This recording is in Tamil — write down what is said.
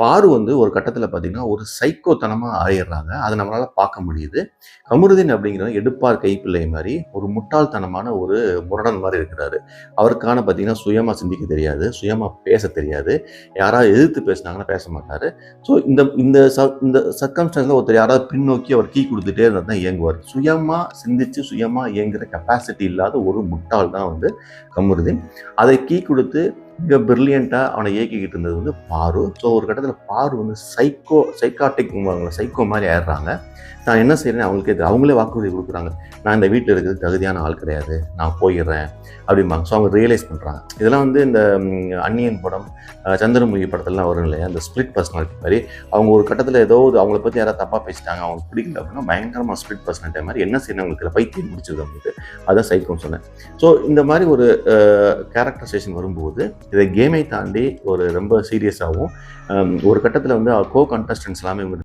பாரு வந்து ஒரு கட்டத்துல பார்த்தீங்கன்னா, ஒரு சைக்கோத்தனமா ஆயிர்றாங்க. அத நம்மளால பார்க்க முடியுது. கமருதீன் அப்படிங்கிறவர் எடுப்பார் கைப்பிள்ளை மாரி, ஒரு முட்டாள்தனமான ஒரு முரடன் மாரி இருக்கிறாரு. அவருக்கான பார்த்தீங்கன்னா, சுயமா சிந்திக்க தெரியாது. சுயமா பேச தெரியாது. யாராவது எதிர்த்து பேசினாங்கன்னா பேச மாட்டாரு. ஸோ இந்த சர்க்கம்ஸ்டன்ஸ்ல ஒருத்தர் யாராவது பின்னோக்கி அவர் கீ குடுத்துட்டே இருந்தா தான் இயங்குவார். சுயமா சிந்திச்சு, சுயமா இயங்குற கெப்பாசிட்டி இல்லாத ஒரு முட்டாள் தான் வந்து கமருதீன். அதை கீ குடுத்து மிக பிரில்லியண்டா அவனை இயக்கிக்கிட்டு இருந்தது வந்து பாரு. ஸோ ஒரு கட்டத்தில் பாரு வந்து சைக்காட்டிக் சைக்கோ மாதிரி ஆயிடுறாங்க. நான் என்ன செய்யறேன்னு அவங்களுக்கே அவங்களே வாக்குறுதி கொடுக்குறாங்க. நான் இந்த வீட்டில் இருக்கிறது தகுதியான ஆள் கிடையாது, நான் போயிடுறேன் அப்படிம்பாங்க. ஸோ அவங்க ரியலைஸ் பண்ணுறாங்க. இதெல்லாம் வந்து இந்த அந்நியன் படம், சந்திரமுகி படத்துலலாம் வரும் இல்லையா, அந்த ஸ்பிளிட் பர்சனாலிட்டி மாதிரி அவங்க ஒரு கட்டத்தில் ஏதோ அவங்கள பற்றி யாராவது தப்பாக பேசிட்டாங்க, அவங்களுக்கு பிடிக்கல அப்படின்னா பயங்கரமாக ஸ்பிளிட் பர்சனாலிட்டி மாதிரி என்ன செய்யணும் அவங்களுக்கு பைத்தியம் முடிச்சது அவங்களுக்கு. அதான் சைக்கோன்னு சொன்னேன். ஸோ இந்த மாதிரி ஒரு கேரக்டரைசேஷன் வரும்போது இதை கேமை தாண்டி ஒரு ரொம்ப சீரியஸாகவும் ஒரு கட்டத்தில் வந்து கோ கண்டஸ்டன்ஸ் எல்லாமே